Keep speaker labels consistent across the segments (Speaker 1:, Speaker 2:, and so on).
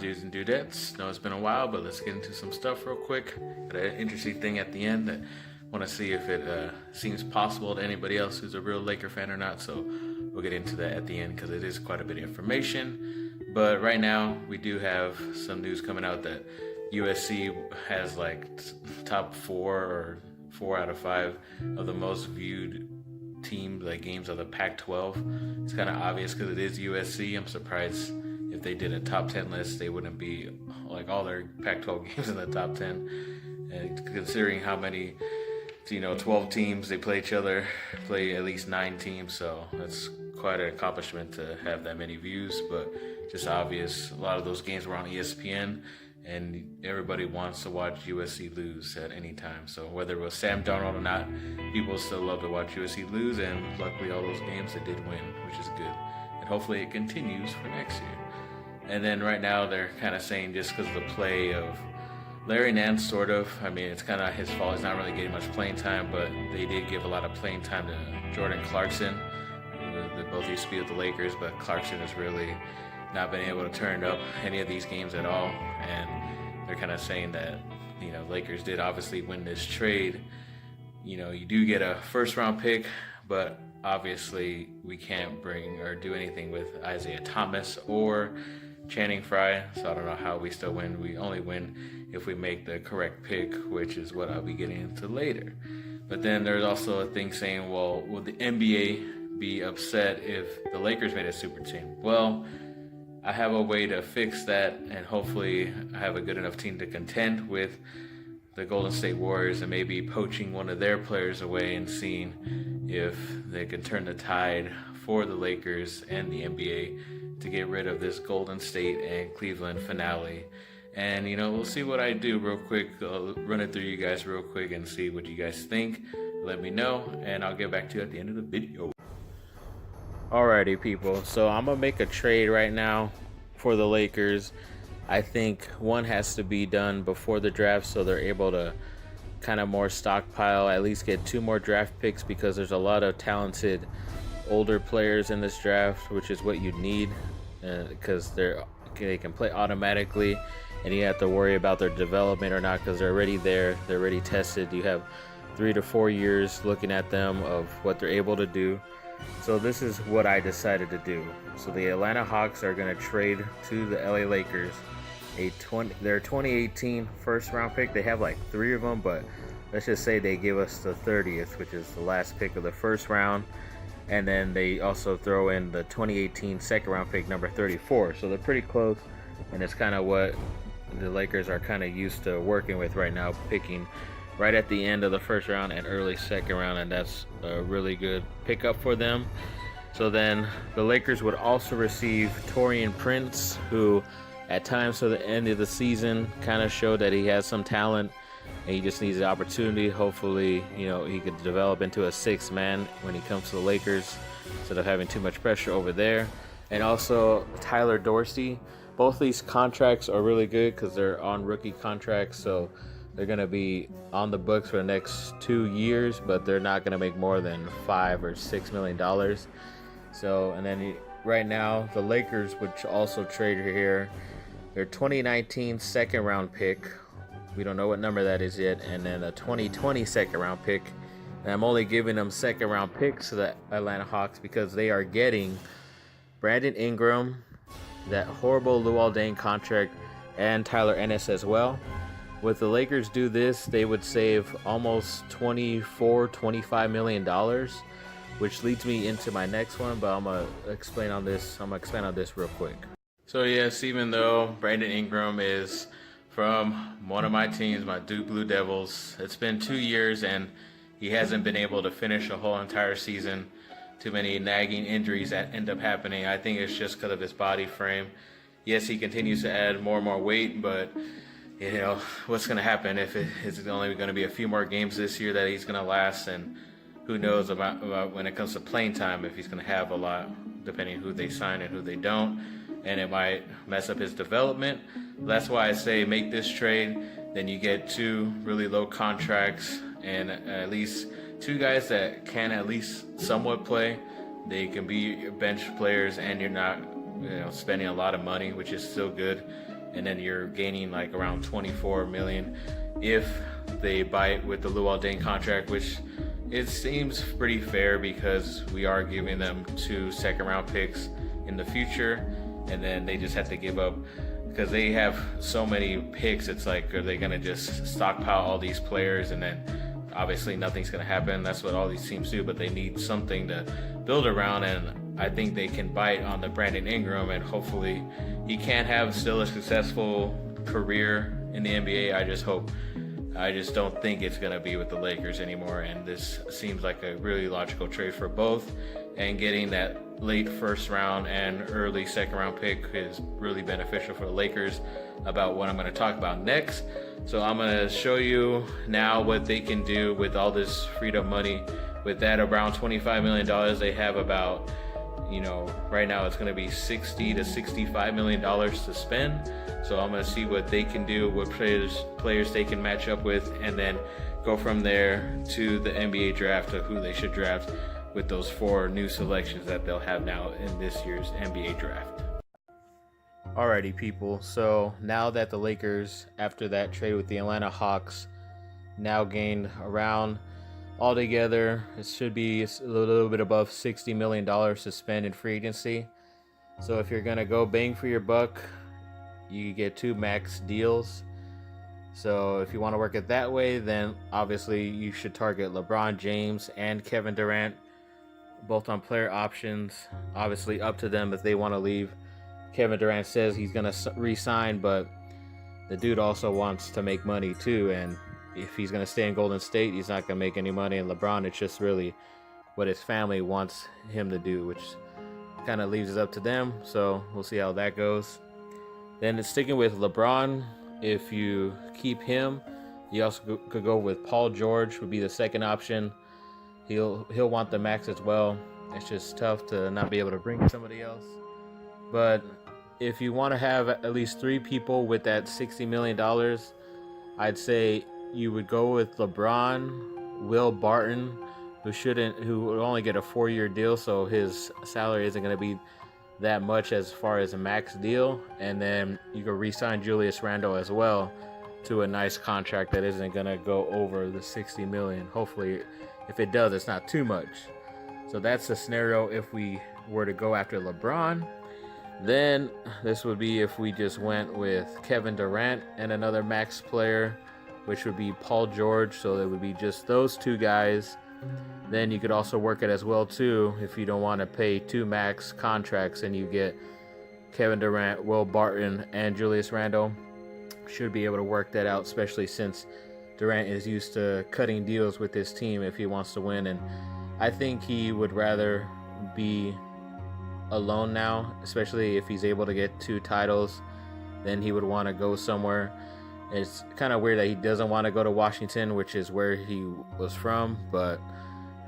Speaker 1: dudes and dudettes. Know it's been a while, but let's get into some stuff real quick. Got an interesting thing at the end that I want to see if it seems possible to anybody else who's a real Laker fan or not. So we'll get into that at the end because it is quite a bit of information. But right now, we do have some news coming out that USC has like top 4 or 4 out of 5 of the most viewed teams, like games of the Pac-12. It's kind of obvious because it is USC. I'm surprised if they did a top 10 list, they wouldn't be like all their Pac-12 games in the top 10. And considering how many, 12 teams, they play each other, play at least 9 teams. So that's quite an accomplishment to have that many views, but just obvious. A lot of those games were on ESPN. And everybody wants to watch USC lose at any time. So whether it was Sam Darnold or not, people still love to watch USC lose. And luckily, all those games they did win, which is good. And hopefully, it continues for next year. And then right now, they're kind of saying just because of the play of Larry Nance, sort of. I mean, it's kind of his fault. He's not really getting much playing time, but they did give a lot of playing time to Jordan Clarkson. They both used to be with the Lakers, but Clarkson has really not been able to turn up any of these games at all. And they're kind of saying that, Lakers did obviously win this trade. You do get a first-round pick, but obviously we can't bring or do anything with Isaiah Thomas or Channing Frye. So I don't know how we still win. We only win if we make the correct pick, which is what I'll be getting into later. But then there's also a thing saying, well, will the NBA be upset if the Lakers made a super team? Well, I have a way to fix that, and hopefully I have a good enough team to contend with the Golden State Warriors and maybe poaching one of their players away and seeing if they can turn the tide for the Lakers and the NBA to get rid of this Golden State and Cleveland finale. And, we'll see what I do real quick. I'll run it through you guys real quick and see what you guys think. Let me know, and I'll get back to you at the end of the video. Alrighty, people. So I'm going to make a trade right now for the Lakers. I think one has to be done before the draft so they're able to kind of more stockpile, at least get 2 more draft picks because there's a lot of talented older players in this draft, which is what you need because they can play automatically and you have to worry about their development or not because they're already there. They're already tested. You have 3 to 4 years looking at them of what they're able to do. So this is what I decided to do. So the Atlanta Hawks are going to trade to the LA Lakers their 2018 first round pick. They have like 3 of them, but let's just say they give us the 30th, which is the last pick of the first round. And then they also throw in the 2018 second round pick, number 34. So they're pretty close, and it's kind of what the Lakers are kind of used to working with right now, picking right at the end of the first round and early second round, and that's a really good pickup for them. So then the Lakers would also receive Taurean Prince, who at times to the end of the season kind of showed that he has some talent and he just needs the opportunity. Hopefully, he could develop into a 6th man when he comes to the Lakers instead of having too much pressure over there. And also Tyler Dorsey. Both these contracts are really good because they're on rookie contracts, so they're going to be on the books for the next 2 years, but they're not going to make more than $5 or $6 million. So, and then right now, the Lakers, which also trade here, their 2019 second round pick. We don't know what number that is yet. And then a 2020 second round pick. And I'm only giving them second round picks to the Atlanta Hawks because they are getting Brandon Ingram, that horrible Luol Deng contract, and Tyler Ennis as well. With the Lakers do this, they would save almost $25 million, which leads me into my next one, but I'm gonna expand on this real quick. So yes, even though Brandon Ingram is from one of my teams, my Duke Blue Devils, it's been 2 years and he hasn't been able to finish a whole entire season. Too many nagging injuries that end up happening. I think it's just because of his body frame. Yes, he continues to add more and more weight, but what's going to happen if it's only going to be a few more games this year that he's going to last, and who knows about when it comes to playing time if he's going to have a lot, depending who they sign and who they don't, and it might mess up his development. That's why I say make this trade, then you get 2 really low contracts and at least 2 guys that can at least somewhat play. They can be bench players and you're not spending a lot of money, which is still good. and then you're gaining like around 24 million if they bite with the Luol Deng contract, which it seems pretty fair because we are giving them 2 second-round picks in the future, and then they just have to give up because they have so many picks. It's like, are they going to just stockpile all these players and then obviously nothing's going to happen? That's what all these teams do, but they need something to build around, and I think they can bite on the Brandon Ingram, and hopefully he can have still a successful career in the NBA. I just don't think it's going to be with the Lakers anymore, and this seems like a really logical trade for both, and getting that late first round and early second round pick is really beneficial for the Lakers, about what I'm going to talk about next. So I'm going to show you now what they can do with all this freed up money. With that around $25 million, they have about, right now it's going to be $60 to $65 million to spend. So I'm going to see what they can do, what players they can match up with, and then go from there to the NBA draft of who they should draft with those 4 new selections that they'll have now in this year's NBA draft. Alrighty, people. So now that the Lakers, after that trade with the Atlanta Hawks, now gained around altogether, it should be a little bit above $60 million to spend in free agency. So if you're going to go bang for your buck, you get 2 max deals. So if you want to work it that way, then obviously you should target LeBron James and Kevin Durant, both on player options. Obviously up to them if they want to leave. Kevin Durant says he's going to re-sign, but the dude also wants to make money too, and if he's going to stay in Golden State, he's not going to make any money. And LeBron, it's just really what his family wants him to do, which kind of leaves it up to them. So we'll see how that goes. Then it's sticking with LeBron. If you keep him, you also could go with Paul George, would be the second option. He'll want the max as well. It's just tough to not be able to bring somebody else. But if you want to have at least 3 people with that $60 million, I'd say you would go with LeBron, Will Barton, who would only get a 4-year deal, so his salary isn't going to be that much as far as a max deal. And then you could re-sign Julius Randle as well to a nice contract that isn't going to go over the $60 million. Hopefully, if it does, it's not too much. So that's the scenario if we were to go after LeBron. Then this would be if we just went with Kevin Durant and another max player, which would be Paul George. So it would be just those 2 guys. Then you could also work it as well too if you don't want to pay 2 max contracts, and you get Kevin Durant, Will Barton, and Julius Randle. Should be able to work that out, especially since Durant is used to cutting deals with his team if he wants to win, and I think he would rather be alone now, especially if he's able to get 2 titles. Then he would want to go somewhere. It's kind of weird that he doesn't want to go to Washington, which is where he was from, but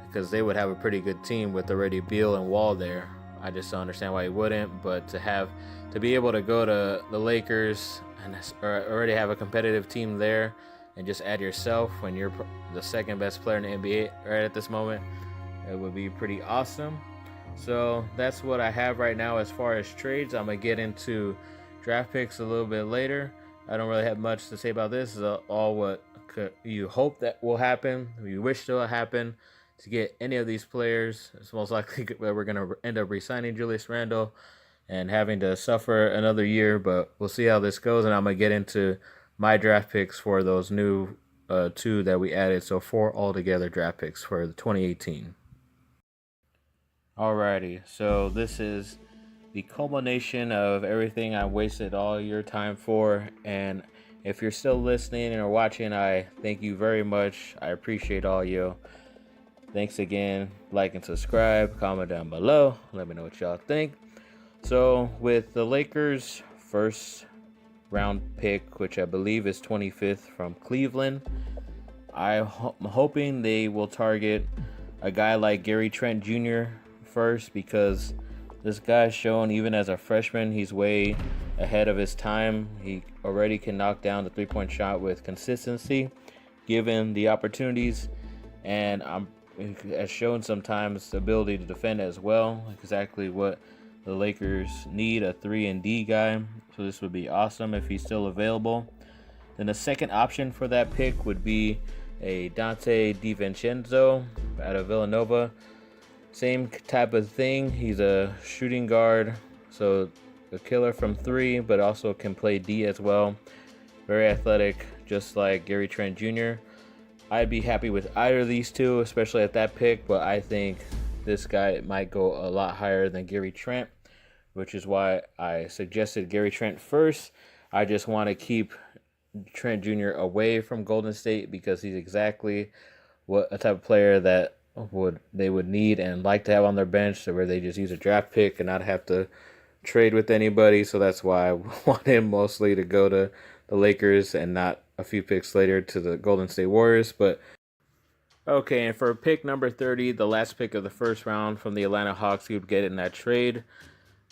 Speaker 1: because they would have a pretty good team with already Beal and Wall there. I just don't understand why he wouldn't. But to be able to go to the Lakers and already have a competitive team there, and just add yourself when you're the second best player in the NBA right at this moment, it would be pretty awesome. So that's what I have right now as far as trades. I'm going to get into draft picks a little bit later. I don't really have much to say about this. This is all what you hope that will happen, you wish to happen to get any of these players. It's most likely that we're going to end up re-signing Julius Randle and having to suffer another year, but we'll see how this goes. And I'm going to get into my draft picks for those new 2 that we added. So 4 altogether draft picks for the 2018. Alrighty, so this is the culmination of everything I wasted all your time for. And if you're still listening or watching, I thank you very much. I appreciate all you. Thanks again. Like and subscribe. Comment down below. Let me know what y'all think. So with the Lakers' first round pick, which I believe is 25th from Cleveland, I'm hoping they will target a guy like Gary Trent Jr. first, because this guy's shown even as a freshman he's way ahead of his time. He already can knock down the 3-point shot with consistency given the opportunities, and has shown sometimes the ability to defend as well, exactly what The Lakers need a 3-and-D guy, so this would be awesome if he's still available. Then the second option for that pick would be a Dante DiVencinzo out of Villanova. Same type of thing. He's a shooting guard, so a killer from 3, but also can play D as well. Very athletic, just like Gary Trent Jr. I'd be happy with either of these two, especially at that pick, but I think this guy might go a lot higher than Gary Trent, which is why I suggested Gary Trent first. I just want to keep Trent Jr. away from Golden State because he's exactly what a type of player that they would need and like to have on their bench, so where they just use a draft pick and not have to trade with anybody. So that's why I want him mostly to go to the Lakers and not a few picks later to the Golden State Warriors. But okay, and for pick number 30, the last pick of the first round from the Atlanta Hawks, you would get in that trade.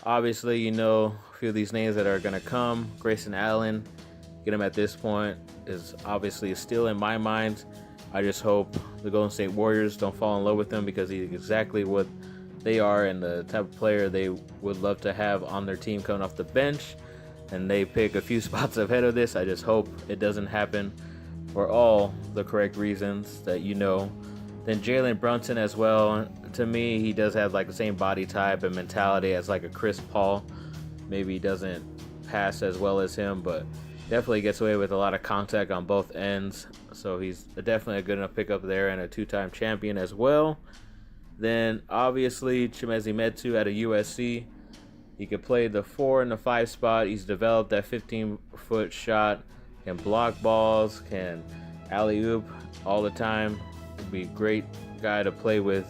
Speaker 1: Obviously, you know a few of these names that are going to come. Grayson Allen, get him at this point, is obviously still in my mind. I just hope the Golden State Warriors don't fall in love with him because he's exactly what they are and the type of player they would love to have on their team coming off the bench. And they pick a few spots ahead of this. I just hope it doesn't happen for all the correct reasons that you know. Then Jalen Brunson as well. To me, he does have like the same body type and mentality as like a Chris Paul. Maybe he doesn't pass as well as him, but definitely gets away with a lot of contact on both ends. So he's definitely a good enough pickup there and a 2-time champion as well. Then obviously Chimezi Metu out of USC. He could play the 4 and the 5 spot. He's developed that 15-foot shot, can block balls, can alley-oop all the time. Would be a great guy to play with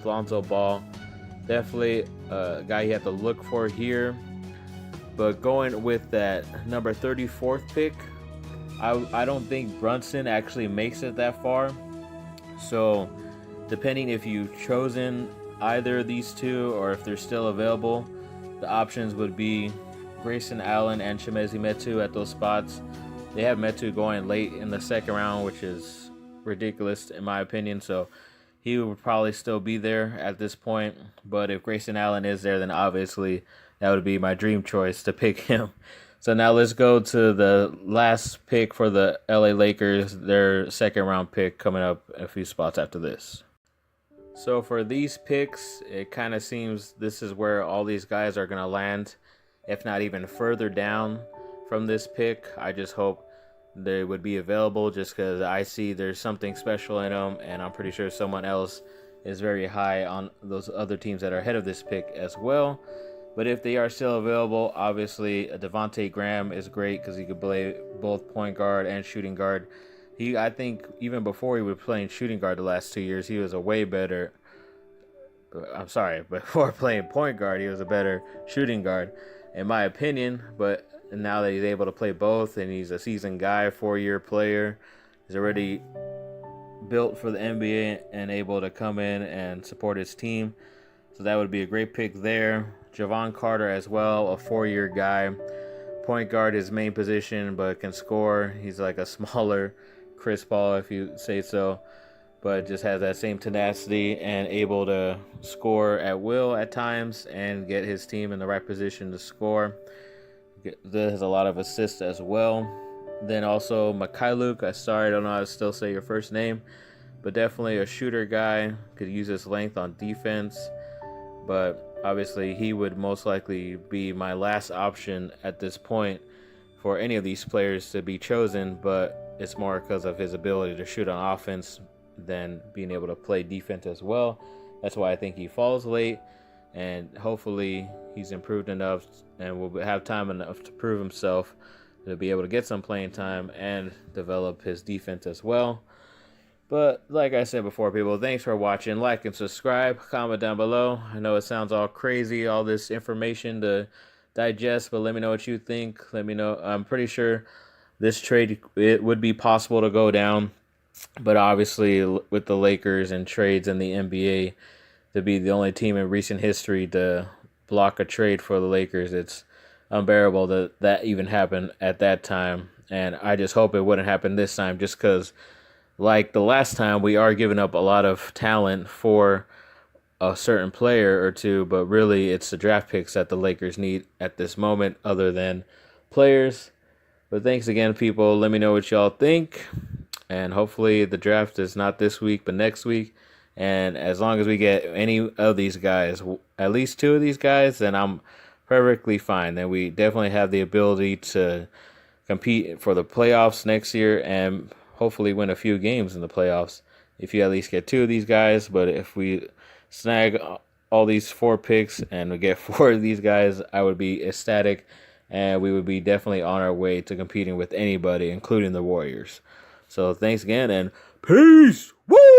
Speaker 1: Lonzo Ball. Definitely a guy you have to look for here. But going with that number 34th pick, I don't think Brunson actually makes it that far. So depending if you've chosen either of these two or if they're still available, the options would be Grayson Allen and Chimezi Metu at those spots. They have Metu going late in the second round, which is ridiculous in my opinion. So he would probably still be there at this point. But if Grayson Allen is there, then obviously that would be my dream choice to pick him. So now let's go to the last pick for the LA Lakers, their second round pick coming up a few spots after this. So for these picks, it kind of seems this is where all these guys are going to land, if not even further down from this pick. I just hope they would be available just because I see there's something special in them, and I'm pretty sure someone else is very high on those other teams that are ahead of this pick as well. But if they are still available, obviously DeVonte Graham is great because he could play both point guard and shooting guard. I think even before he was playing shooting guard the last 2 years, he was a way better. Before playing point guard, he was a better shooting guard, in my opinion. But now that he's able to play both and he's a seasoned guy, 4-year player, he's already built for the NBA and able to come in and support his team. So that would be a great pick there. Jevon Carter as well, a 4-year guy. Point guard, his main position, but can score. He's like a smaller Chris Paul, if you say so, but just has that same tenacity and able to score at will at times and get his team in the right position to score. There's a lot of assists as well. Then also Mikhailuk, I don't know how to still say your first name, but definitely a shooter guy, could use his length on defense, but obviously he would most likely be my last option at this point for any of these players to be chosen, but it's more because of his ability to shoot on offense than being able to play defense as well. That's why I think he falls late, and hopefully he's improved enough and will have time enough to prove himself to be able to get some playing time and develop his defense as well. But like I said before, people, thanks for watching. Like and subscribe. Comment down below. I know it sounds all crazy, all this information to digest, but let me know what you think. Let me know. I'm pretty sure this trade, it would be possible to go down, but obviously with the Lakers and trades in the NBA, to be the only team in recent history to block a trade for the Lakers, it's unbearable that even happened at that time. And I just hope it wouldn't happen this time, just because like the last time, we are giving up a lot of talent for a certain player or two, but really it's the draft picks that the Lakers need at this moment other than players. But thanks again, people. Let me know what y'all think. And hopefully the draft is not this week, but next week. And as long as we get any of these guys, at least 2 of these guys, then I'm perfectly fine. Then we definitely have the ability to compete for the playoffs next year and hopefully win a few games in the playoffs if you at least get 2 of these guys. But if we snag all these 4 picks and we get 4 of these guys, I would be ecstatic, and we would be definitely on our way to competing with anybody, including the Warriors. So thanks again, and peace! Woo!